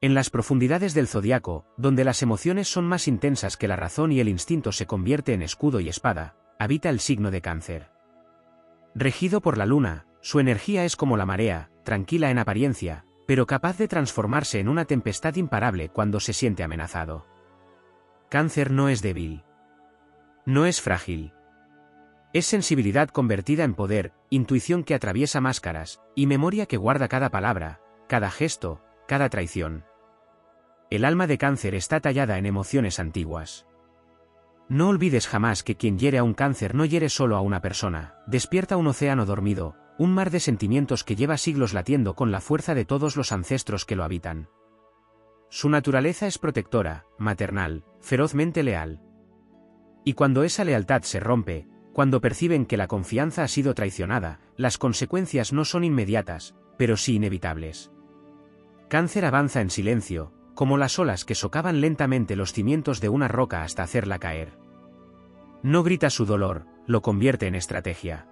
En las profundidades del zodiaco, donde las emociones son más intensas que la razón y el instinto se convierte en escudo y espada, habita el signo de Cáncer. Regido por la luna, su energía es como la marea, tranquila en apariencia, pero capaz de transformarse en una tempestad imparable cuando se siente amenazado. Cáncer no es débil. No es frágil. Es sensibilidad convertida en poder, intuición que atraviesa máscaras, y memoria que guarda cada palabra, cada gesto, cada traición. El alma de Cáncer está tallada en emociones antiguas. No olvides jamás que quien hiere a un Cáncer no hiere solo a una persona, despierta un océano dormido, un mar de sentimientos que lleva siglos latiendo con la fuerza de todos los ancestros que lo habitan. Su naturaleza es protectora, maternal, ferozmente leal. Y cuando esa lealtad se rompe, cuando perciben que la confianza ha sido traicionada, las consecuencias no son inmediatas, pero sí inevitables. Cáncer avanza en silencio, como las olas que socavan lentamente los cimientos de una roca hasta hacerla caer. No grita su dolor, lo convierte en estrategia.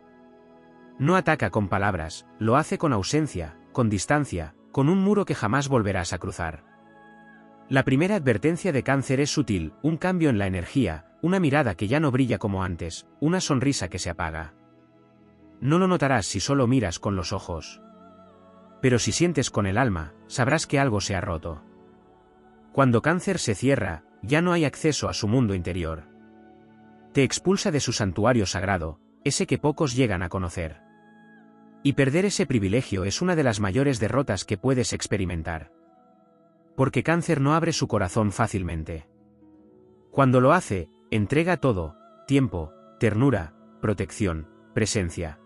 No ataca con palabras, lo hace con ausencia, con distancia, con un muro que jamás volverás a cruzar. La primera advertencia de Cáncer es sutil, un cambio en la energía, una mirada que ya no brilla como antes, una sonrisa que se apaga. No lo notarás si solo miras con los ojos. Pero si sientes con el alma, sabrás que algo se ha roto. Cuando Cáncer se cierra, ya no hay acceso a su mundo interior. Te expulsa de su santuario sagrado, ese que pocos llegan a conocer. Y perder ese privilegio es una de las mayores derrotas que puedes experimentar. Porque Cáncer no abre su corazón fácilmente. Cuando lo hace, entrega todo, tiempo, ternura, protección, presencia.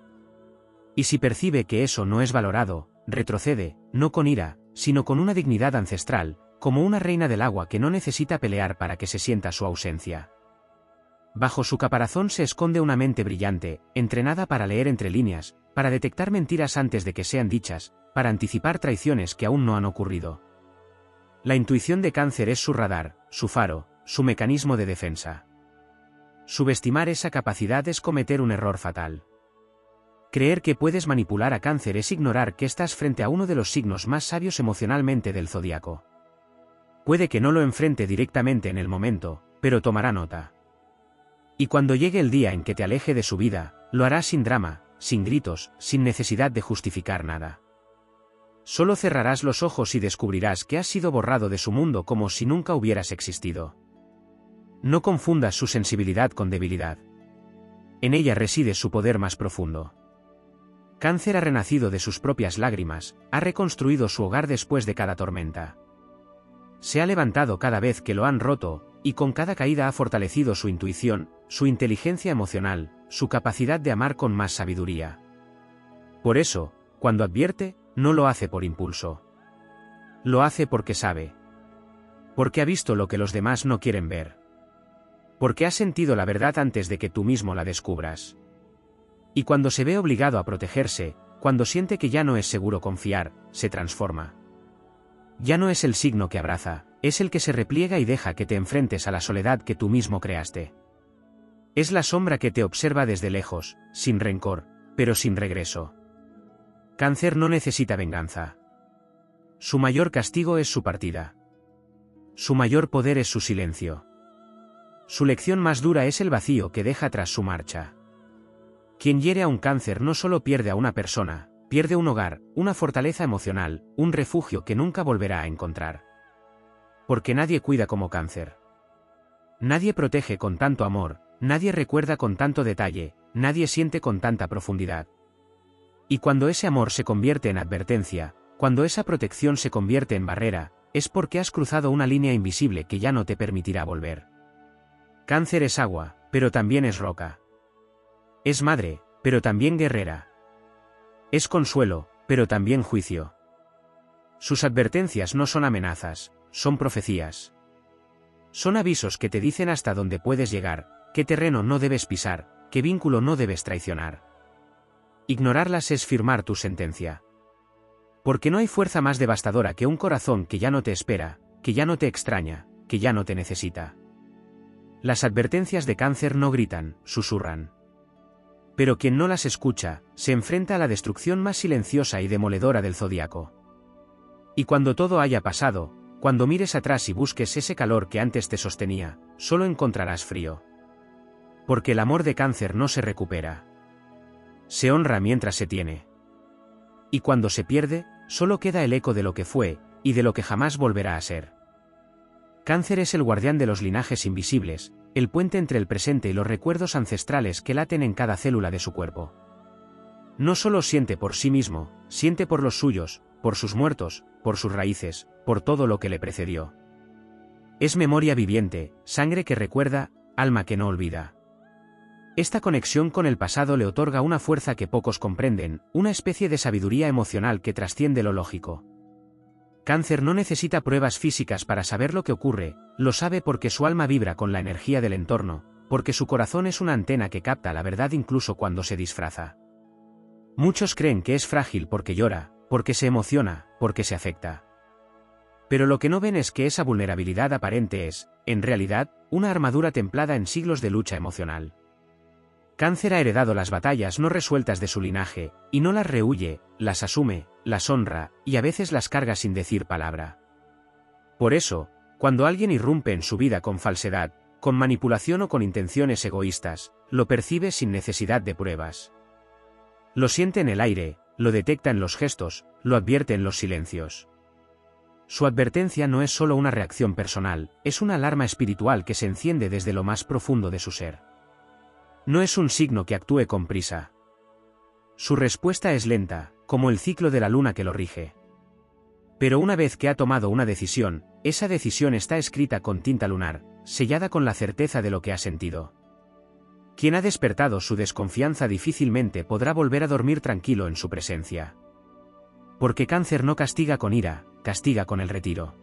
Y si percibe que eso no es valorado, retrocede, no con ira, sino con una dignidad ancestral, como una reina del agua que no necesita pelear para que se sienta su ausencia. Bajo su caparazón se esconde una mente brillante, entrenada para leer entre líneas, para detectar mentiras antes de que sean dichas, para anticipar traiciones que aún no han ocurrido. La intuición de Cáncer es su radar, su faro, su mecanismo de defensa. Subestimar esa capacidad es cometer un error fatal. Creer que puedes manipular a Cáncer es ignorar que estás frente a uno de los signos más sabios emocionalmente del zodiaco. Puede que no lo enfrente directamente en el momento, pero tomará nota. Y cuando llegue el día en que te aleje de su vida, lo hará sin drama, sin gritos, sin necesidad de justificar nada. Solo cerrarás los ojos y descubrirás que has sido borrado de su mundo como si nunca hubieras existido. No confundas su sensibilidad con debilidad. En ella reside su poder más profundo. Cáncer ha renacido de sus propias lágrimas, ha reconstruido su hogar después de cada tormenta. Se ha levantado cada vez que lo han roto, y con cada caída ha fortalecido su intuición, su inteligencia emocional, su capacidad de amar con más sabiduría. Por eso, cuando advierte, no lo hace por impulso. Lo hace porque sabe. Porque ha visto lo que los demás no quieren ver. Porque ha sentido la verdad antes de que tú mismo la descubras. Y cuando se ve obligado a protegerse, cuando siente que ya no es seguro confiar, se transforma. Ya no es el signo que abraza, es el que se repliega y deja que te enfrentes a la soledad que tú mismo creaste. Es la sombra que te observa desde lejos, sin rencor, pero sin regreso. Cáncer no necesita venganza. Su mayor castigo es su partida. Su mayor poder es su silencio. Su lección más dura es el vacío que deja tras su marcha. Quien hiere a un Cáncer no solo pierde a una persona, pierde un hogar, una fortaleza emocional, un refugio que nunca volverá a encontrar. Porque nadie cuida como Cáncer. Nadie protege con tanto amor, nadie recuerda con tanto detalle, nadie siente con tanta profundidad. Y cuando ese amor se convierte en advertencia, cuando esa protección se convierte en barrera, es porque has cruzado una línea invisible que ya no te permitirá volver. Cáncer es agua, pero también es roca. Es madre, pero también guerrera. Es consuelo, pero también juicio. Sus advertencias no son amenazas, son profecías. Son avisos que te dicen hasta dónde puedes llegar, qué terreno no debes pisar, qué vínculo no debes traicionar. Ignorarlas es firmar tu sentencia. Porque no hay fuerza más devastadora que un corazón que ya no te espera, que ya no te extraña, que ya no te necesita. Las advertencias de Cáncer no gritan, susurran. Pero quien no las escucha, se enfrenta a la destrucción más silenciosa y demoledora del zodiaco. Y cuando todo haya pasado, Cuando mires atrás y busques ese calor que antes te sostenía, solo encontrarás frío. Porque el amor de Cáncer no se recupera. Se honra mientras se tiene. Y cuando se pierde, solo queda el eco de lo que fue, y de lo que jamás volverá a ser. Cáncer es el guardián de los linajes invisibles, el puente entre el presente y los recuerdos ancestrales que laten en cada célula de su cuerpo. No solo siente por sí mismo, siente por los suyos, por sus muertos, por sus raíces, por todo lo que le precedió. Es memoria viviente, sangre que recuerda, alma que no olvida. Esta conexión con el pasado le otorga una fuerza que pocos comprenden, una especie de sabiduría emocional que trasciende lo lógico. Cáncer no necesita pruebas físicas para saber lo que ocurre, lo sabe porque su alma vibra con la energía del entorno, porque su corazón es una antena que capta la verdad incluso cuando se disfraza. Muchos creen que es frágil porque llora, porque se emociona, porque se afecta. Pero lo que no ven es que esa vulnerabilidad aparente es, en realidad, una armadura templada en siglos de lucha emocional. Cáncer ha heredado las batallas no resueltas de su linaje, y no las rehúye, las asume, las honra, y a veces las carga sin decir palabra. Por eso, cuando alguien irrumpe en su vida con falsedad, con manipulación o con intenciones egoístas, lo percibe sin necesidad de pruebas. Lo siente en el aire, lo detecta en los gestos, lo advierte en los silencios. Su advertencia no es solo una reacción personal, es una alarma espiritual que se enciende desde lo más profundo de su ser. No es un signo que actúe con prisa. Su respuesta es lenta, como el ciclo de la luna que lo rige. Pero una vez que ha tomado una decisión, esa decisión está escrita con tinta lunar, sellada con la certeza de lo que ha sentido. Quien ha despertado su desconfianza difícilmente podrá volver a dormir tranquilo en su presencia. Porque Cáncer no castiga con ira, castiga con el retiro.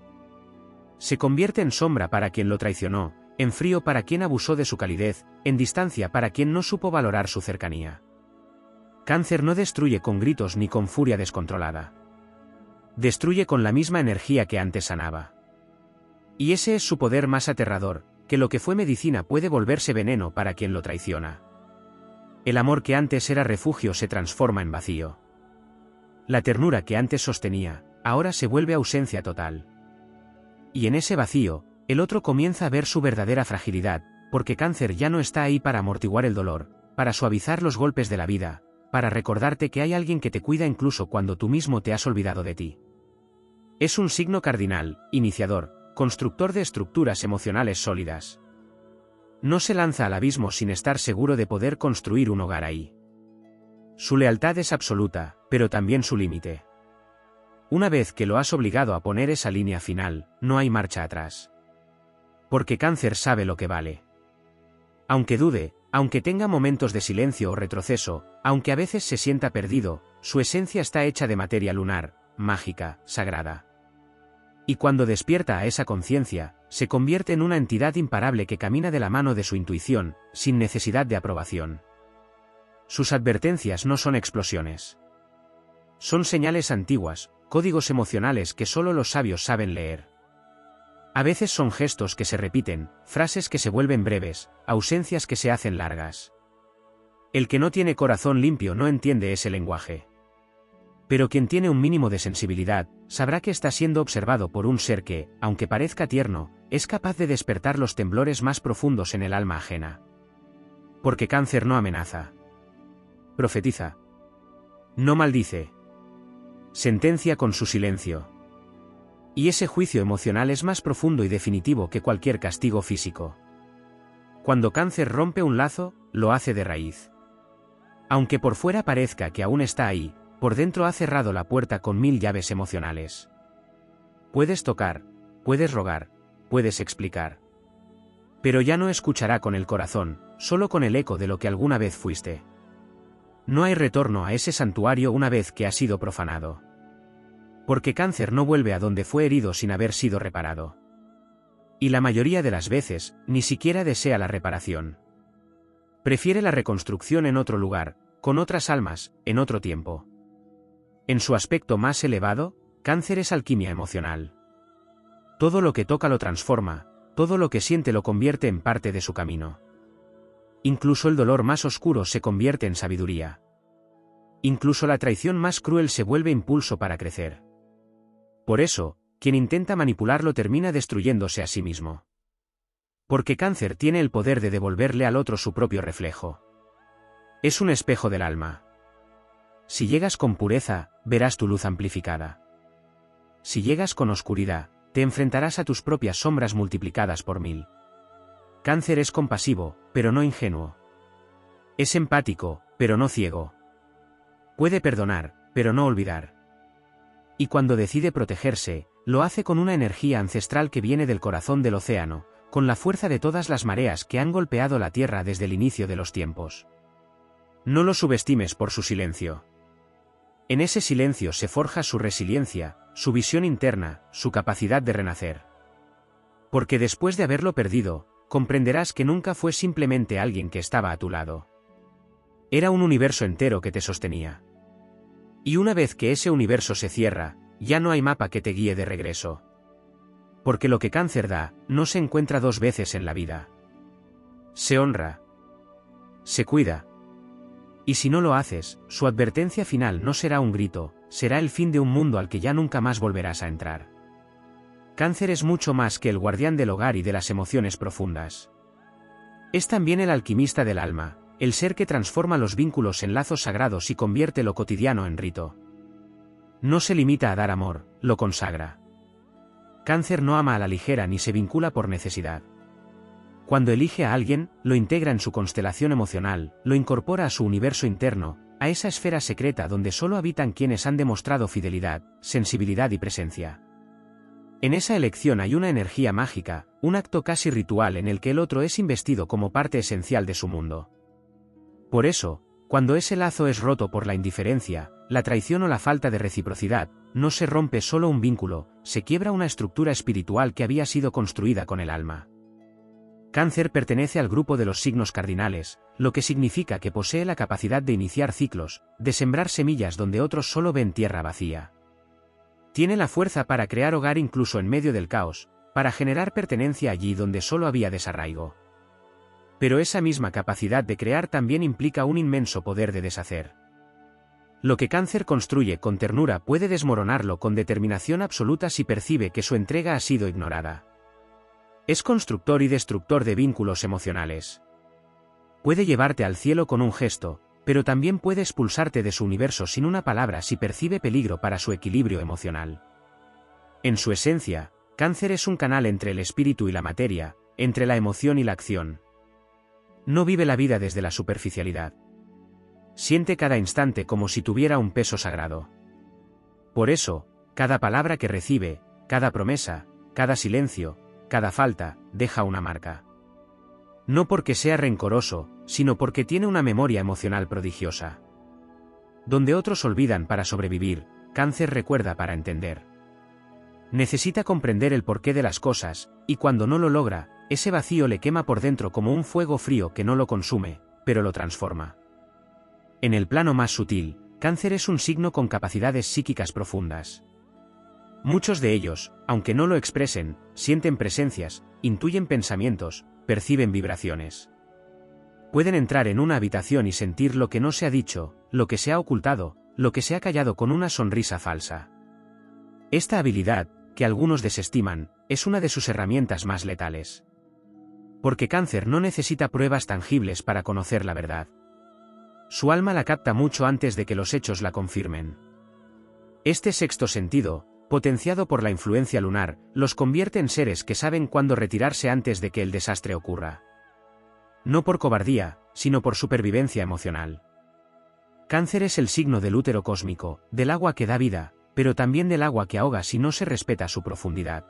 Se convierte en sombra para quien lo traicionó, en frío para quien abusó de su calidez, en distancia para quien no supo valorar su cercanía. Cáncer no destruye con gritos ni con furia descontrolada. Destruye con la misma energía que antes sanaba. Y ese es su poder más aterrador, que lo que fue medicina puede volverse veneno para quien lo traiciona. El amor que antes era refugio se transforma en vacío. La ternura que antes sostenía, ahora se vuelve ausencia total. Y en ese vacío, el otro comienza a ver su verdadera fragilidad, porque Cáncer ya no está ahí para amortiguar el dolor, para suavizar los golpes de la vida, para recordarte que hay alguien que te cuida incluso cuando tú mismo te has olvidado de ti. Es un signo cardinal, iniciador, constructor de estructuras emocionales sólidas. No se lanza al abismo sin estar seguro de poder construir un hogar ahí. Su lealtad es absoluta, pero también su límite. Una vez que lo has obligado a poner esa línea final, no hay marcha atrás. Porque Cáncer sabe lo que vale. Aunque dude, aunque tenga momentos de silencio o retroceso, aunque a veces se sienta perdido, su esencia está hecha de materia lunar, mágica, sagrada. Y cuando despierta a esa conciencia, se convierte en una entidad imparable que camina de la mano de su intuición, sin necesidad de aprobación. Sus advertencias no son explosiones. Son señales antiguas, códigos emocionales que solo los sabios saben leer. A veces son gestos que se repiten, frases que se vuelven breves, ausencias que se hacen largas. El que no tiene corazón limpio no entiende ese lenguaje. Pero quien tiene un mínimo de sensibilidad, sabrá que está siendo observado por un ser que, aunque parezca tierno, es capaz de despertar los temblores más profundos en el alma ajena. Porque Cáncer no amenaza. Profetiza. No maldice. Sentencia con su silencio. Y ese juicio emocional es más profundo y definitivo que cualquier castigo físico. Cuando Cáncer rompe un lazo, lo hace de raíz. Aunque por fuera parezca que aún está ahí, por dentro ha cerrado la puerta con 1000 llaves emocionales. Puedes tocar, puedes rogar, puedes explicar. Pero ya no escuchará con el corazón, solo con el eco de lo que alguna vez fuiste. No hay retorno a ese santuario una vez que ha sido profanado. Porque Cáncer no vuelve a donde fue herido sin haber sido reparado. Y la mayoría de las veces, ni siquiera desea la reparación. Prefiere la reconstrucción en otro lugar, con otras almas, en otro tiempo. En su aspecto más elevado, Cáncer es alquimia emocional. Todo lo que toca lo transforma, todo lo que siente lo convierte en parte de su camino. Incluso el dolor más oscuro se convierte en sabiduría. Incluso la traición más cruel se vuelve impulso para crecer. Por eso, quien intenta manipularlo termina destruyéndose a sí mismo. Porque Cáncer tiene el poder de devolverle al otro su propio reflejo. Es un espejo del alma. Si llegas con pureza, verás tu luz amplificada. Si llegas con oscuridad, te enfrentarás a tus propias sombras multiplicadas por 1000. Cáncer es compasivo, pero no ingenuo. Es empático, pero no ciego. Puede perdonar, pero no olvidar. Y cuando decide protegerse, lo hace con una energía ancestral que viene del corazón del océano, con la fuerza de todas las mareas que han golpeado la tierra desde el inicio de los tiempos. No lo subestimes por su silencio. En ese silencio se forja su resiliencia, su visión interna, su capacidad de renacer. Porque después de haberlo perdido, comprenderás que nunca fue simplemente alguien que estaba a tu lado. Era un universo entero que te sostenía. Y una vez que ese universo se cierra, ya no hay mapa que te guíe de regreso. Porque lo que Cáncer da, no se encuentra 2 veces en la vida. Se honra. Se cuida. Y si no lo haces, su advertencia final no será un grito, será el fin de un mundo al que ya nunca más volverás a entrar. Cáncer es mucho más que el guardián del hogar y de las emociones profundas. Es también el alquimista del alma, el ser que transforma los vínculos en lazos sagrados y convierte lo cotidiano en rito. No se limita a dar amor, lo consagra. Cáncer no ama a la ligera ni se vincula por necesidad. Cuando elige a alguien, lo integra en su constelación emocional, lo incorpora a su universo interno, a esa esfera secreta donde solo habitan quienes han demostrado fidelidad, sensibilidad y presencia. En esa elección hay una energía mágica, un acto casi ritual en el que el otro es investido como parte esencial de su mundo. Por eso, cuando ese lazo es roto por la indiferencia, la traición o la falta de reciprocidad, no se rompe solo un vínculo, se quiebra una estructura espiritual que había sido construida con el alma. Cáncer pertenece al grupo de los signos cardinales, lo que significa que posee la capacidad de iniciar ciclos, de sembrar semillas donde otros solo ven tierra vacía. Tiene la fuerza para crear hogar incluso en medio del caos, para generar pertenencia allí donde solo había desarraigo. Pero esa misma capacidad de crear también implica un inmenso poder de deshacer. Lo que Cáncer construye con ternura puede desmoronarlo con determinación absoluta si percibe que su entrega ha sido ignorada. Es constructor y destructor de vínculos emocionales. Puede llevarte al cielo con un gesto, pero también puede expulsarte de su universo sin una palabra si percibe peligro para su equilibrio emocional. En su esencia, Cáncer es un canal entre el espíritu y la materia, entre la emoción y la acción. No vive la vida desde la superficialidad. Siente cada instante como si tuviera un peso sagrado. Por eso, cada palabra que recibe, cada promesa, cada silencio, cada falta, deja una marca. No porque sea rencoroso, sino porque tiene una memoria emocional prodigiosa. Donde otros olvidan para sobrevivir, Cáncer recuerda para entender. Necesita comprender el porqué de las cosas, y cuando no lo logra, ese vacío le quema por dentro como un fuego frío que no lo consume, pero lo transforma. En el plano más sutil, Cáncer es un signo con capacidades psíquicas profundas. Muchos de ellos, aunque no lo expresen, sienten presencias, intuyen pensamientos, perciben vibraciones. Pueden entrar en una habitación y sentir lo que no se ha dicho, lo que se ha ocultado, lo que se ha callado con una sonrisa falsa. Esta habilidad, que algunos desestiman, es una de sus herramientas más letales. Porque Cáncer no necesita pruebas tangibles para conocer la verdad. Su alma la capta mucho antes de que los hechos la confirmen. Este sexto sentido, potenciado por la influencia lunar, los convierte en seres que saben cuándo retirarse antes de que el desastre ocurra. No por cobardía, sino por supervivencia emocional. Cáncer es el signo del útero cósmico, del agua que da vida, pero también del agua que ahoga si no se respeta su profundidad.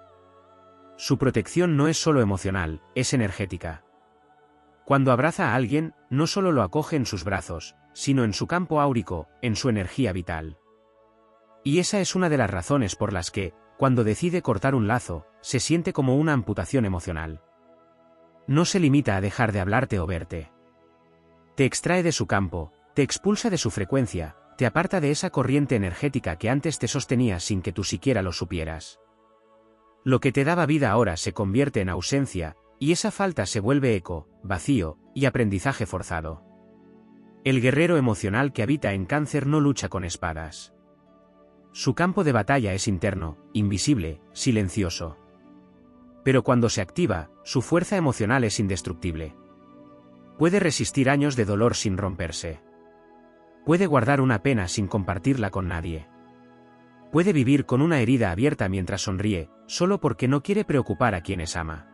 Su protección no es solo emocional, es energética. Cuando abraza a alguien, no solo lo acoge en sus brazos, sino en su campo áurico, en su energía vital. Y esa es una de las razones por las que, cuando decide cortar un lazo, se siente como una amputación emocional. No se limita a dejar de hablarte o verte. Te extrae de su campo, te expulsa de su frecuencia, te aparta de esa corriente energética que antes te sostenía sin que tú siquiera lo supieras. Lo que te daba vida ahora se convierte en ausencia, y esa falta se vuelve eco, vacío, y aprendizaje forzado. El guerrero emocional que habita en Cáncer no lucha con espadas. Su campo de batalla es interno, invisible, silencioso. Pero cuando se activa, su fuerza emocional es indestructible. Puede resistir años de dolor sin romperse. Puede guardar una pena sin compartirla con nadie. Puede vivir con una herida abierta mientras sonríe, solo porque no quiere preocupar a quienes ama.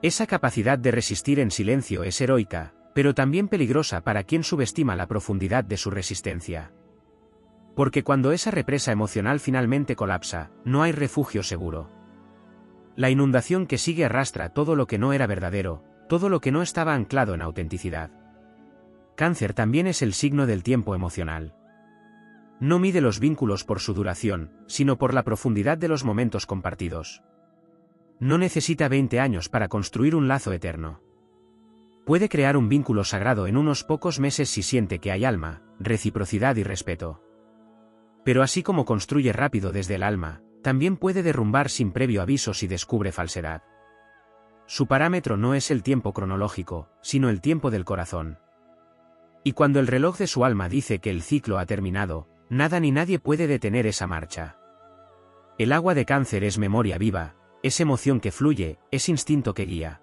Esa capacidad de resistir en silencio es heroica, pero también peligrosa para quien subestima la profundidad de su resistencia. Porque cuando esa represa emocional finalmente colapsa, no hay refugio seguro. La inundación que sigue arrastra todo lo que no era verdadero, todo lo que no estaba anclado en autenticidad. Cáncer también es el signo del tiempo emocional. No mide los vínculos por su duración, sino por la profundidad de los momentos compartidos. No necesita 20 años para construir un lazo eterno. Puede crear un vínculo sagrado en unos pocos meses si siente que hay alma, reciprocidad y respeto. Pero así como construye rápido desde el alma, también puede derrumbar sin previo aviso si descubre falsedad. Su parámetro no es el tiempo cronológico, sino el tiempo del corazón. Y cuando el reloj de su alma dice que el ciclo ha terminado, nada ni nadie puede detener esa marcha. El agua de Cáncer es memoria viva, es emoción que fluye, es instinto que guía.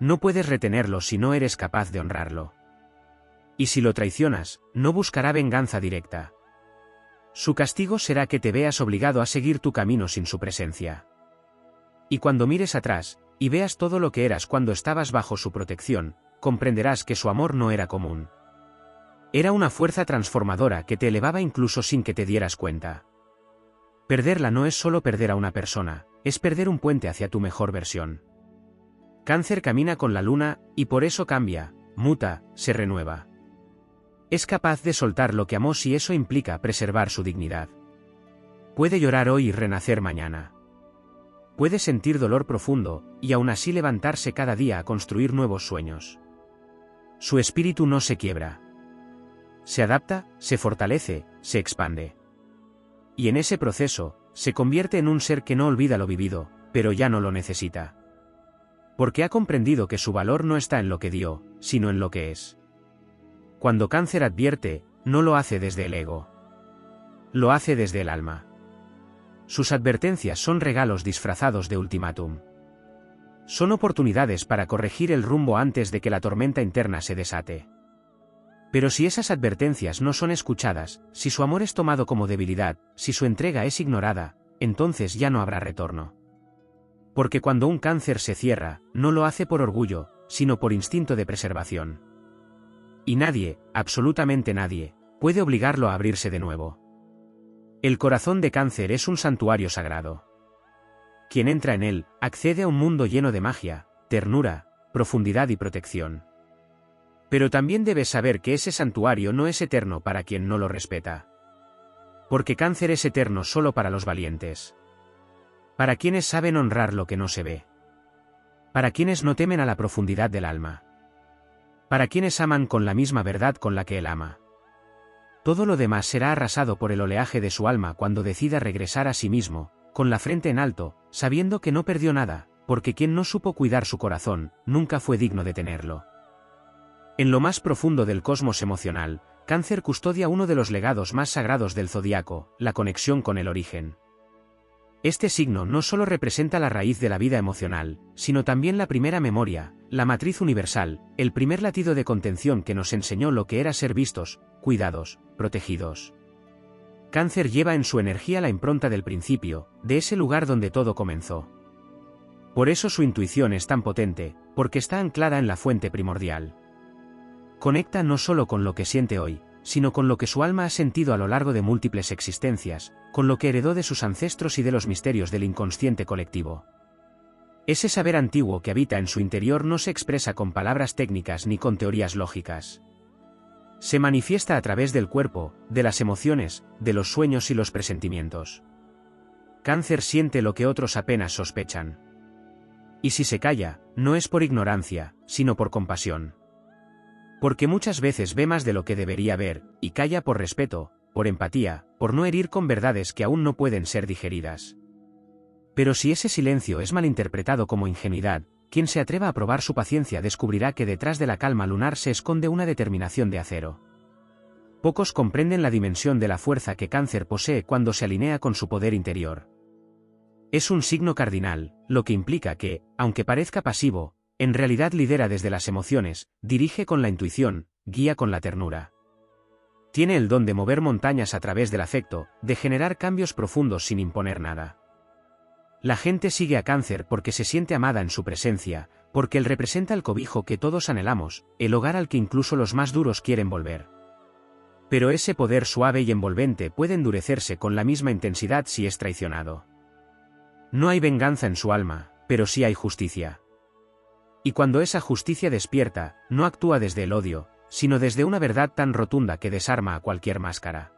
No puedes retenerlo si no eres capaz de honrarlo. Y si lo traicionas, no buscará venganza directa. Su castigo será que te veas obligado a seguir tu camino sin su presencia. Y cuando mires atrás, y veas todo lo que eras cuando estabas bajo su protección, comprenderás que su amor no era común. Era una fuerza transformadora que te elevaba incluso sin que te dieras cuenta. Perderla no es solo perder a una persona, es perder un puente hacia tu mejor versión. Cáncer camina con la luna, y por eso cambia, muta, se renueva. Es capaz de soltar lo que amó si eso implica preservar su dignidad. Puede llorar hoy y renacer mañana. Puede sentir dolor profundo, y aún así levantarse cada día a construir nuevos sueños. Su espíritu no se quiebra. Se adapta, se fortalece, se expande. Y en ese proceso, se convierte en un ser que no olvida lo vivido, pero ya no lo necesita. Porque ha comprendido que su valor no está en lo que dio, sino en lo que es. Cuando Cáncer advierte, no lo hace desde el ego. Lo hace desde el alma. Sus advertencias son regalos disfrazados de ultimátum. Son oportunidades para corregir el rumbo antes de que la tormenta interna se desate. Pero si esas advertencias no son escuchadas, si su amor es tomado como debilidad, si su entrega es ignorada, entonces ya no habrá retorno. Porque cuando un Cáncer se cierra, no lo hace por orgullo, sino por instinto de preservación. Y nadie, absolutamente nadie, puede obligarlo a abrirse de nuevo. El corazón de Cáncer es un santuario sagrado. Quien entra en él, accede a un mundo lleno de magia, ternura, profundidad y protección. Pero también debes saber que ese santuario no es eterno para quien no lo respeta. Porque Cáncer es eterno solo para los valientes. Para quienes saben honrar lo que no se ve. Para quienes no temen a la profundidad del alma. Para quienes aman con la misma verdad con la que él ama. Todo lo demás será arrasado por el oleaje de su alma cuando decida regresar a sí mismo, con la frente en alto, sabiendo que no perdió nada, porque quien no supo cuidar su corazón, nunca fue digno de tenerlo. En lo más profundo del cosmos emocional, Cáncer custodia uno de los legados más sagrados del zodiaco, la conexión con el origen. Este signo no solo representa la raíz de la vida emocional, sino también la primera memoria, la matriz universal, el primer latido de contención que nos enseñó lo que era ser vistos, cuidados, protegidos. Cáncer lleva en su energía la impronta del principio, de ese lugar donde todo comenzó. Por eso su intuición es tan potente, porque está anclada en la fuente primordial. Conecta no solo con lo que siente hoy, sino con lo que su alma ha sentido a lo largo de múltiples existencias, con lo que heredó de sus ancestros y de los misterios del inconsciente colectivo. Ese saber antiguo que habita en su interior no se expresa con palabras técnicas ni con teorías lógicas. Se manifiesta a través del cuerpo, de las emociones, de los sueños y los presentimientos. Cáncer siente lo que otros apenas sospechan. Y si se calla, no es por ignorancia, sino por compasión. Porque muchas veces ve más de lo que debería ver, y calla por respeto, por empatía, por no herir con verdades que aún no pueden ser digeridas. Pero si ese silencio es malinterpretado como ingenuidad, quien se atreva a probar su paciencia descubrirá que detrás de la calma lunar se esconde una determinación de acero. Pocos comprenden la dimensión de la fuerza que Cáncer posee cuando se alinea con su poder interior. Es un signo cardinal, lo que implica que, aunque parezca pasivo, en realidad lidera desde las emociones, dirige con la intuición, guía con la ternura. Tiene el don de mover montañas a través del afecto, de generar cambios profundos sin imponer nada. La gente sigue a Cáncer porque se siente amada en su presencia, porque él representa el cobijo que todos anhelamos, el hogar al que incluso los más duros quieren volver. Pero ese poder suave y envolvente puede endurecerse con la misma intensidad si es traicionado. No hay venganza en su alma, pero sí hay justicia. Y cuando esa justicia despierta, no actúa desde el odio, sino desde una verdad tan rotunda que desarma a cualquier máscara.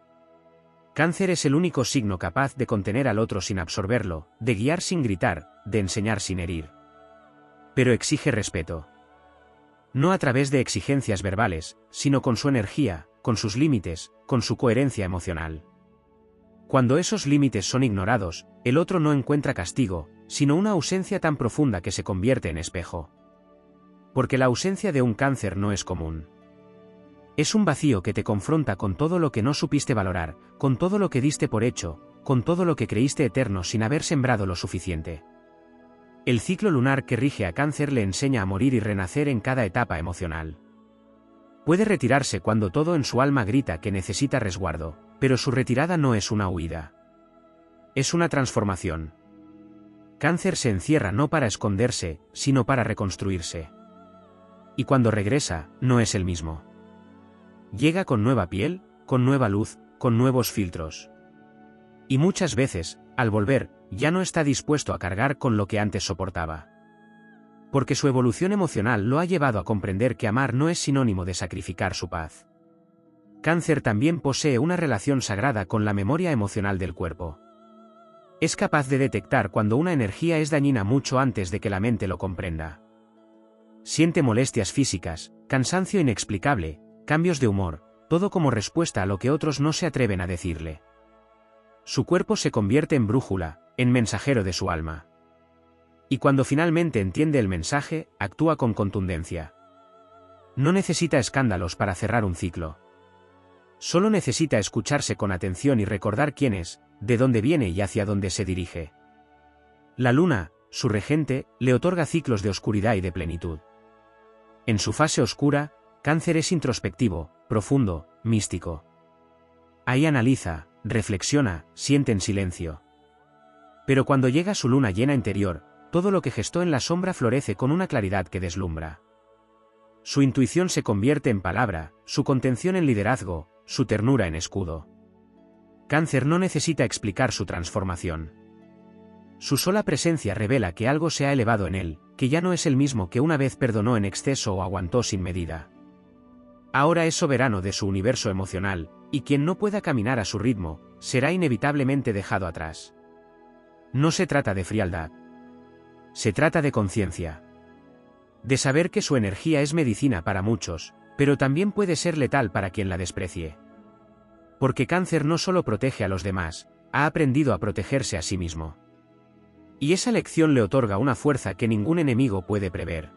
Cáncer es el único signo capaz de contener al otro sin absorberlo, de guiar sin gritar, de enseñar sin herir. Pero exige respeto. No a través de exigencias verbales, sino con su energía, con sus límites, con su coherencia emocional. Cuando esos límites son ignorados, el otro no encuentra castigo, sino una ausencia tan profunda que se convierte en espejo. Porque la ausencia de un Cáncer no es común. Es un vacío que te confronta con todo lo que no supiste valorar, con todo lo que diste por hecho, con todo lo que creíste eterno sin haber sembrado lo suficiente. El ciclo lunar que rige a Cáncer le enseña a morir y renacer en cada etapa emocional. Puede retirarse cuando todo en su alma grita que necesita resguardo, pero su retirada no es una huida. Es una transformación. Cáncer se encierra no para esconderse, sino para reconstruirse. Y cuando regresa, no es el mismo. Llega con nueva piel, con nueva luz, con nuevos filtros. Y muchas veces, al volver, ya no está dispuesto a cargar con lo que antes soportaba. Porque su evolución emocional lo ha llevado a comprender que amar no es sinónimo de sacrificar su paz. Cáncer también posee una relación sagrada con la memoria emocional del cuerpo. Es capaz de detectar cuando una energía es dañina mucho antes de que la mente lo comprenda. Siente molestias físicas, cansancio inexplicable, cambios de humor, todo como respuesta a lo que otros no se atreven a decirle. Su cuerpo se convierte en brújula, en mensajero de su alma. Y cuando finalmente entiende el mensaje, actúa con contundencia. No necesita escándalos para cerrar un ciclo. Solo necesita escucharse con atención y recordar quién es, de dónde viene y hacia dónde se dirige. La luna, su regente, le otorga ciclos de oscuridad y de plenitud. En su fase oscura, Cáncer es introspectivo, profundo, místico. Ahí analiza, reflexiona, siente en silencio. Pero cuando llega su luna llena interior, todo lo que gestó en la sombra florece con una claridad que deslumbra. Su intuición se convierte en palabra, su contención en liderazgo, su ternura en escudo. Cáncer no necesita explicar su transformación. Su sola presencia revela que algo se ha elevado en él, que ya no es el mismo que una vez perdonó en exceso o aguantó sin medida. Ahora es soberano de su universo emocional, y quien no pueda caminar a su ritmo, será inevitablemente dejado atrás. No se trata de frialdad. Se trata de conciencia. De saber que su energía es medicina para muchos, pero también puede ser letal para quien la desprecie. Porque Cáncer no solo protege a los demás, ha aprendido a protegerse a sí mismo. Y esa lección le otorga una fuerza que ningún enemigo puede prever.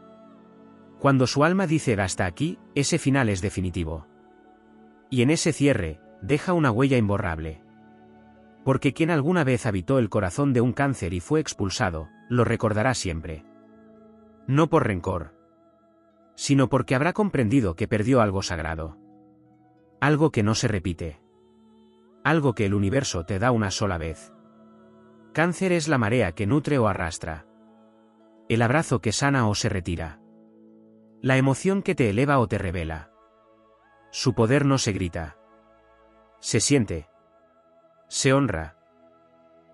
Cuando su alma dice hasta aquí, ese final es definitivo. Y en ese cierre, deja una huella imborrable. Porque quien alguna vez habitó el corazón de un Cáncer y fue expulsado, lo recordará siempre. No por rencor, sino porque habrá comprendido que perdió algo sagrado. Algo que no se repite. Algo que el universo te da una sola vez. Cáncer es la marea que nutre o arrastra. El abrazo que sana o se retira. La emoción que te eleva o te revela. Su poder no se grita. Se siente. Se honra.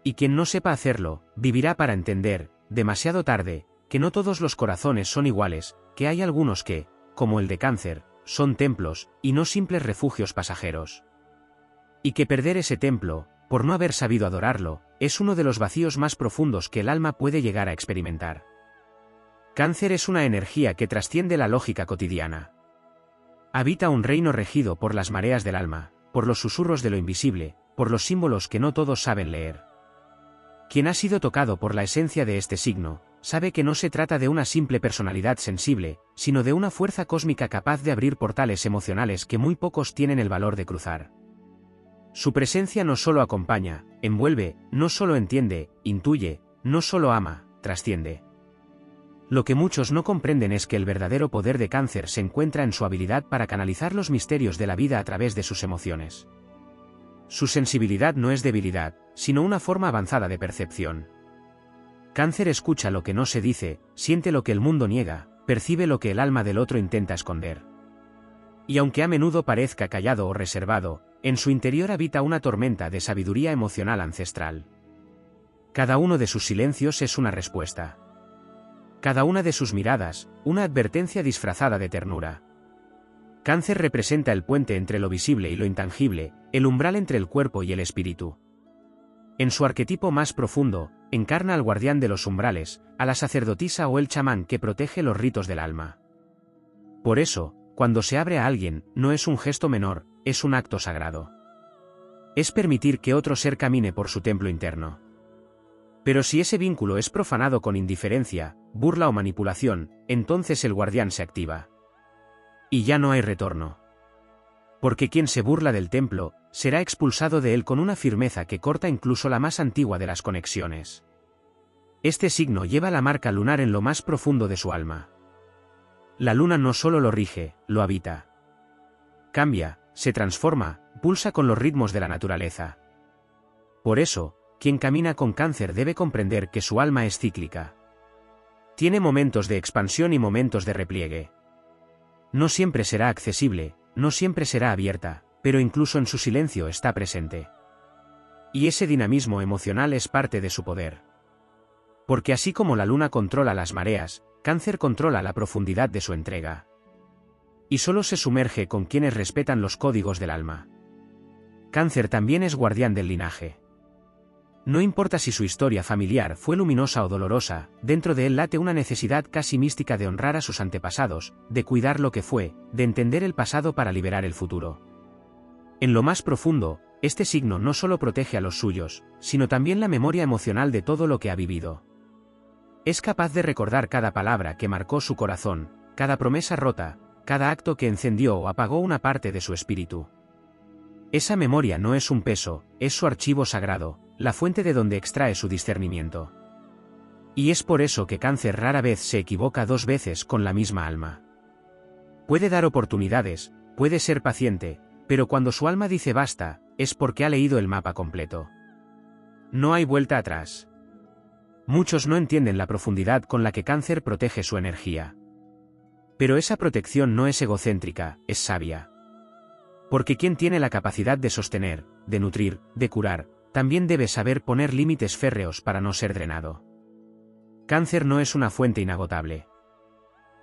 Y quien no sepa hacerlo, vivirá para entender, demasiado tarde, que no todos los corazones son iguales, que hay algunos que, como el de Cáncer, son templos, y no simples refugios pasajeros. Y que perder ese templo, por no haber sabido adorarlo, es uno de los vacíos más profundos que el alma puede llegar a experimentar. Cáncer es una energía que trasciende la lógica cotidiana. Habita un reino regido por las mareas del alma, por los susurros de lo invisible, por los símbolos que no todos saben leer. Quien ha sido tocado por la esencia de este signo, sabe que no se trata de una simple personalidad sensible, sino de una fuerza cósmica capaz de abrir portales emocionales que muy pocos tienen el valor de cruzar. Su presencia no solo acompaña, envuelve, no solo entiende, intuye, no solo ama, trasciende. Lo que muchos no comprenden es que el verdadero poder de Cáncer se encuentra en su habilidad para canalizar los misterios de la vida a través de sus emociones. Su sensibilidad no es debilidad, sino una forma avanzada de percepción. Cáncer escucha lo que no se dice, siente lo que el mundo niega, percibe lo que el alma del otro intenta esconder. Y aunque a menudo parezca callado o reservado, en su interior habita una tormenta de sabiduría emocional ancestral. Cada uno de sus silencios es una respuesta. Cada una de sus miradas, una advertencia disfrazada de ternura. Cáncer representa el puente entre lo visible y lo intangible, el umbral entre el cuerpo y el espíritu. En su arquetipo más profundo, encarna al guardián de los umbrales, a la sacerdotisa o el chamán que protege los ritos del alma. Por eso, cuando se abre a alguien, no es un gesto menor, es un acto sagrado. Es permitir que otro ser camine por su templo interno. Pero si ese vínculo es profanado con indiferencia, burla o manipulación, entonces el guardián se activa. Y ya no hay retorno. Porque quien se burla del templo, será expulsado de él con una firmeza que corta incluso la más antigua de las conexiones. Este signo lleva la marca lunar en lo más profundo de su alma. La luna no solo lo rige, lo habita. Cambia, se transforma, pulsa con los ritmos de la naturaleza. Por eso, quien camina con Cáncer debe comprender que su alma es cíclica. Tiene momentos de expansión y momentos de repliegue. No siempre será accesible, no siempre será abierta, pero incluso en su silencio está presente. Y ese dinamismo emocional es parte de su poder. Porque así como la luna controla las mareas, Cáncer controla la profundidad de su entrega. Y solo se sumerge con quienes respetan los códigos del alma. Cáncer también es guardián del linaje. No importa si su historia familiar fue luminosa o dolorosa, dentro de él late una necesidad casi mística de honrar a sus antepasados, de cuidar lo que fue, de entender el pasado para liberar el futuro. En lo más profundo, este signo no solo protege a los suyos, sino también la memoria emocional de todo lo que ha vivido. Es capaz de recordar cada palabra que marcó su corazón, cada promesa rota, cada acto que encendió o apagó una parte de su espíritu. Esa memoria no es un peso, es su archivo sagrado, la fuente de donde extrae su discernimiento. Y es por eso que Cáncer rara vez se equivoca dos veces con la misma alma. Puede dar oportunidades, puede ser paciente, pero cuando su alma dice basta, es porque ha leído el mapa completo. No hay vuelta atrás. Muchos no entienden la profundidad con la que Cáncer protege su energía. Pero esa protección no es egocéntrica, es sabia. Porque quien tiene la capacidad de sostener, de nutrir, de curar, también debe saber poner límites férreos para no ser drenado. Cáncer no es una fuente inagotable.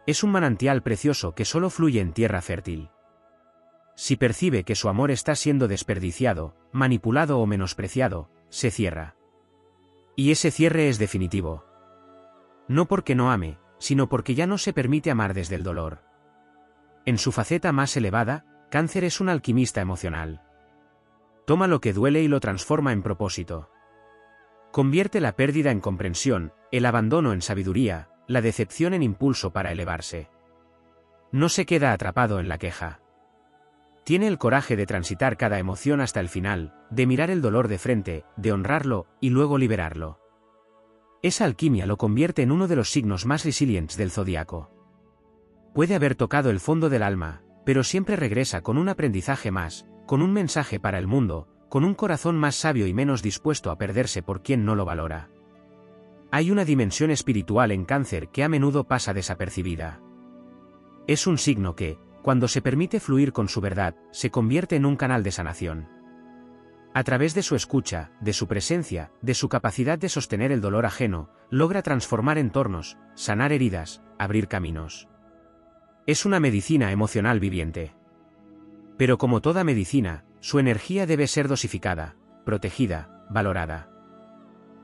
Es un manantial precioso que solo fluye en tierra fértil. Si percibe que su amor está siendo desperdiciado, manipulado o menospreciado, se cierra. Y ese cierre es definitivo. No porque no ame, sino porque ya no se permite amar desde el dolor. En su faceta más elevada, Cáncer es un alquimista emocional. Toma lo que duele y lo transforma en propósito. Convierte la pérdida en comprensión, el abandono en sabiduría, la decepción en impulso para elevarse. No se queda atrapado en la queja. Tiene el coraje de transitar cada emoción hasta el final, de mirar el dolor de frente, de honrarlo, y luego liberarlo. Esa alquimia lo convierte en uno de los signos más resilientes del zodiaco. Puede haber tocado el fondo del alma, pero siempre regresa con un aprendizaje más, con un mensaje para el mundo, con un corazón más sabio y menos dispuesto a perderse por quien no lo valora. Hay una dimensión espiritual en Cáncer que a menudo pasa desapercibida. Es un signo que, cuando se permite fluir con su verdad, se convierte en un canal de sanación. A través de su escucha, de su presencia, de su capacidad de sostener el dolor ajeno, logra transformar entornos, sanar heridas, abrir caminos. Es una medicina emocional viviente. Pero como toda medicina, su energía debe ser dosificada, protegida, valorada.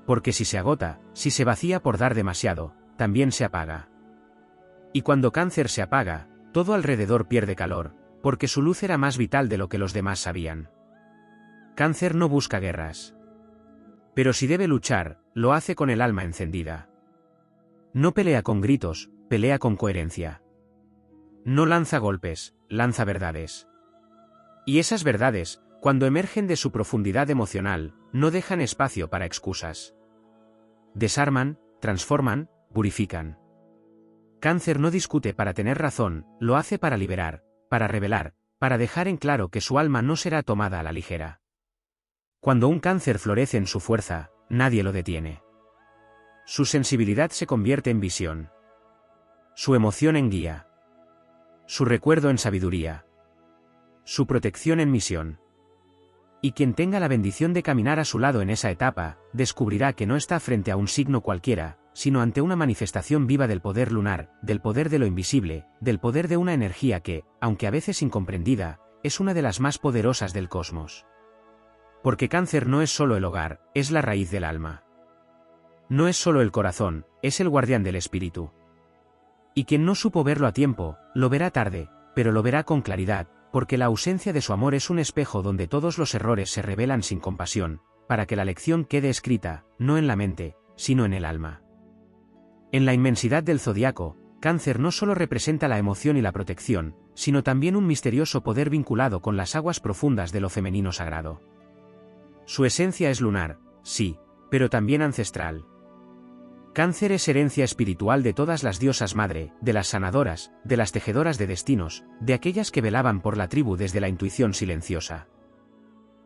Porque si se agota, si se vacía por dar demasiado, también se apaga. Y cuando Cáncer se apaga, todo alrededor pierde calor, porque su luz era más vital de lo que los demás sabían. Cáncer no busca guerras. Pero si debe luchar, lo hace con el alma encendida. No pelea con gritos, pelea con coherencia. No lanza golpes, lanza verdades. Y esas verdades, cuando emergen de su profundidad emocional, no dejan espacio para excusas. Desarman, transforman, purifican. Cáncer no discute para tener razón, lo hace para liberar, para revelar, para dejar en claro que su alma no será tomada a la ligera. Cuando un Cáncer florece en su fuerza, nadie lo detiene. Su sensibilidad se convierte en visión. Su emoción en guía. Su recuerdo en sabiduría. Su protección en misión. Y quien tenga la bendición de caminar a su lado en esa etapa, descubrirá que no está frente a un signo cualquiera, sino ante una manifestación viva del poder lunar, del poder de lo invisible, del poder de una energía que, aunque a veces incomprendida, es una de las más poderosas del cosmos. Porque Cáncer no es solo el hogar, es la raíz del alma. No es solo el corazón, es el guardián del espíritu. Y quien no supo verlo a tiempo, lo verá tarde, pero lo verá con claridad, porque la ausencia de su amor es un espejo donde todos los errores se revelan sin compasión, para que la lección quede escrita, no en la mente, sino en el alma. En la inmensidad del zodiaco, Cáncer no solo representa la emoción y la protección, sino también un misterioso poder vinculado con las aguas profundas de lo femenino sagrado. Su esencia es lunar, sí, pero también ancestral. Cáncer es herencia espiritual de todas las diosas madre, de las sanadoras, de las tejedoras de destinos, de aquellas que velaban por la tribu desde la intuición silenciosa.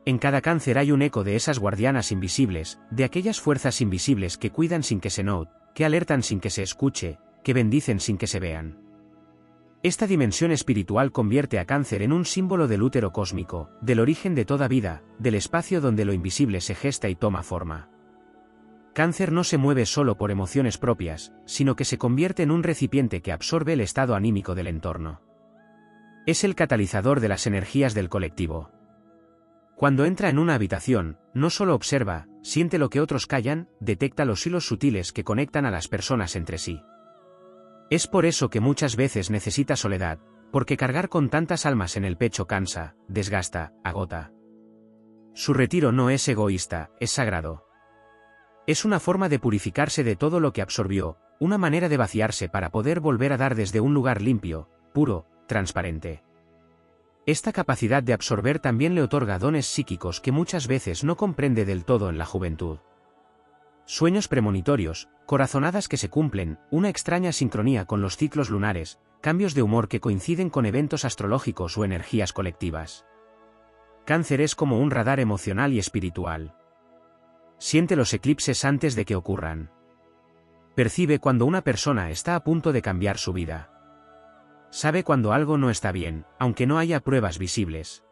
En cada Cáncer hay un eco de esas guardianas invisibles, de aquellas fuerzas invisibles que cuidan sin que se note, que alertan sin que se escuche, que bendicen sin que se vean. Esta dimensión espiritual convierte a Cáncer en un símbolo del útero cósmico, del origen de toda vida, del espacio donde lo invisible se gesta y toma forma. Cáncer no se mueve solo por emociones propias, sino que se convierte en un recipiente que absorbe el estado anímico del entorno. Es el catalizador de las energías del colectivo. Cuando entra en una habitación, no solo observa, siente lo que otros callan, detecta los hilos sutiles que conectan a las personas entre sí. Es por eso que muchas veces necesita soledad, porque cargar con tantas almas en el pecho cansa, desgasta, agota. Su retiro no es egoísta, es sagrado. Es una forma de purificarse de todo lo que absorbió, una manera de vaciarse para poder volver a dar desde un lugar limpio, puro, transparente. Esta capacidad de absorber también le otorga dones psíquicos que muchas veces no comprende del todo en la juventud. Sueños premonitorios, corazonadas que se cumplen, una extraña sincronía con los ciclos lunares, cambios de humor que coinciden con eventos astrológicos o energías colectivas. Cáncer es como un radar emocional y espiritual. Siente los eclipses antes de que ocurran. Percibe cuando una persona está a punto de cambiar su vida. Sabe cuando algo no está bien, aunque no haya pruebas visibles.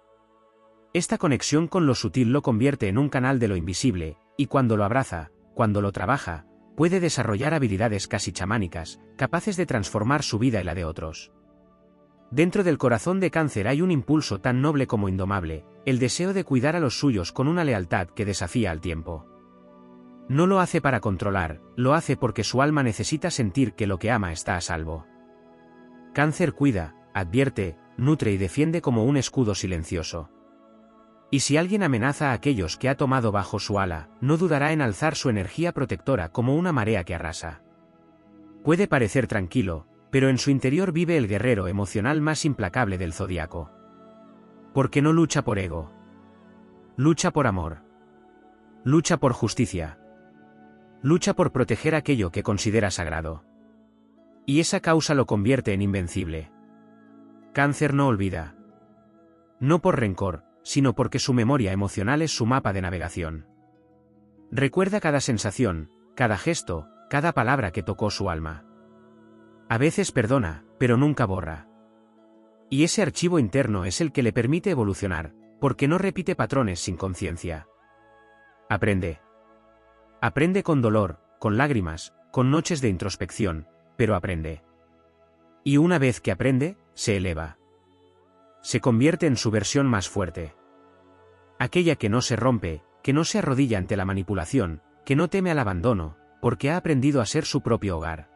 Esta conexión con lo sutil lo convierte en un canal de lo invisible, y cuando lo abraza, cuando lo trabaja, puede desarrollar habilidades casi chamánicas, capaces de transformar su vida y la de otros. Dentro del corazón de Cáncer hay un impulso tan noble como indomable, el deseo de cuidar a los suyos con una lealtad que desafía al tiempo. No lo hace para controlar, lo hace porque su alma necesita sentir que lo que ama está a salvo. Cáncer cuida, advierte, nutre y defiende como un escudo silencioso. Y si alguien amenaza a aquellos que ha tomado bajo su ala, no dudará en alzar su energía protectora como una marea que arrasa. Puede parecer tranquilo, pero en su interior vive el guerrero emocional más implacable del zodiaco. Porque no lucha por ego. Lucha por amor. Lucha por justicia. Lucha por proteger aquello que considera sagrado. Y esa causa lo convierte en invencible. Cáncer no olvida. No por rencor, sino porque su memoria emocional es su mapa de navegación. Recuerda cada sensación, cada gesto, cada palabra que tocó su alma. A veces perdona, pero nunca borra. Y ese archivo interno es el que le permite evolucionar, porque no repite patrones sin conciencia. Aprende. Aprende con dolor, con lágrimas, con noches de introspección, pero aprende. Y una vez que aprende, se eleva. Se convierte en su versión más fuerte. Aquella que no se rompe, que no se arrodilla ante la manipulación, que no teme al abandono, porque ha aprendido a ser su propio hogar.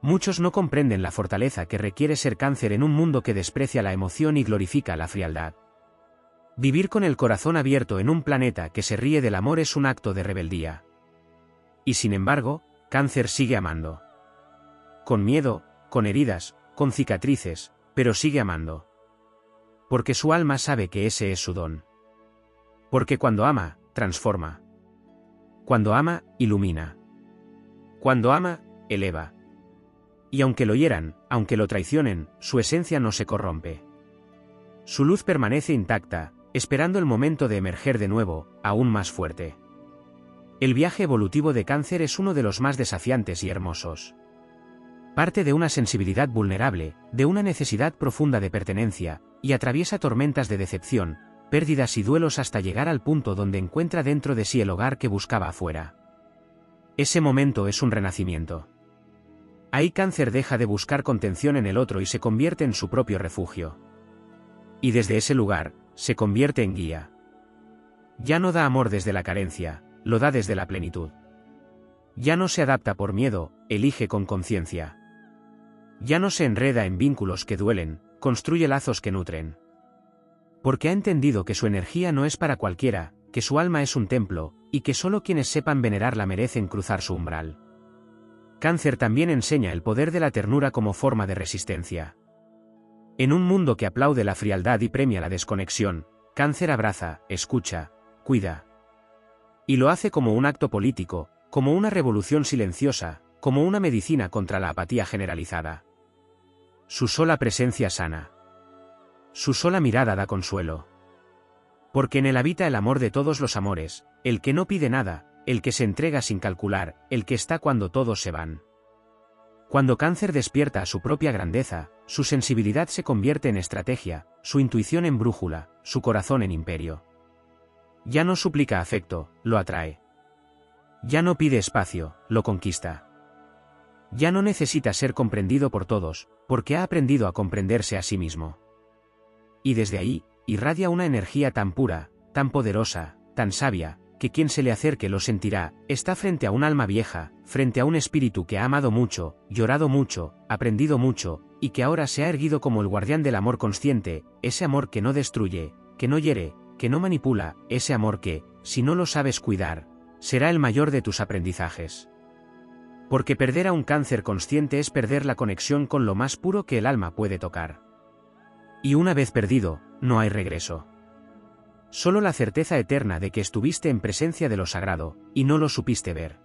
Muchos no comprenden la fortaleza que requiere ser Cáncer en un mundo que desprecia la emoción y glorifica la frialdad. Vivir con el corazón abierto en un planeta que se ríe del amor es un acto de rebeldía. Y sin embargo, Cáncer sigue amando. con miedo, con heridas, con cicatrices, pero sigue amando. Porque su alma sabe que ese es su don. Porque cuando ama, transforma. Cuando ama, ilumina. Cuando ama, eleva. Y aunque lo hieran, aunque lo traicionen, su esencia no se corrompe. Su luz permanece intacta, esperando el momento de emerger de nuevo, aún más fuerte. El viaje evolutivo de Cáncer es uno de los más desafiantes y hermosos. Parte de una sensibilidad vulnerable, de una necesidad profunda de pertenencia, y atraviesa tormentas de decepción, pérdidas y duelos hasta llegar al punto donde encuentra dentro de sí el hogar que buscaba afuera. Ese momento es un renacimiento. Ahí Cáncer deja de buscar contención en el otro y se convierte en su propio refugio. Y desde ese lugar, se convierte en guía. Ya no da amor desde la carencia, lo da desde la plenitud. Ya no se adapta por miedo, elige con conciencia. Ya no se enreda en vínculos que duelen, construye lazos que nutren. Porque ha entendido que su energía no es para cualquiera, que su alma es un templo, y que solo quienes sepan venerarla merecen cruzar su umbral. Cáncer también enseña el poder de la ternura como forma de resistencia. En un mundo que aplaude la frialdad y premia la desconexión, Cáncer abraza, escucha, cuida. Y lo hace como un acto político, como una revolución silenciosa, como una medicina contra la apatía generalizada. Su sola presencia sana. Su sola mirada da consuelo. Porque en él habita el amor de todos los amores, el que no pide nada, el que se entrega sin calcular, el que está cuando todos se van. Cuando Cáncer despierta a su propia grandeza, su sensibilidad se convierte en estrategia, su intuición en brújula, su corazón en imperio. Ya no suplica afecto, lo atrae. Ya no pide espacio, lo conquista. Ya no necesita ser comprendido por todos, porque ha aprendido a comprenderse a sí mismo. Y desde ahí, irradia una energía tan pura, tan poderosa, tan sabia, que quien se le acerque lo sentirá, está frente a un alma vieja, frente a un espíritu que ha amado mucho, llorado mucho, aprendido mucho, y que ahora se ha erguido como el guardián del amor consciente, ese amor que no destruye, que no hiere, que no manipula, ese amor que, si no lo sabes cuidar, será el mayor de tus aprendizajes. Porque perder a un Cáncer consciente es perder la conexión con lo más puro que el alma puede tocar. Y una vez perdido, no hay regreso. Solo la certeza eterna de que estuviste en presencia de lo sagrado, y no lo supiste ver.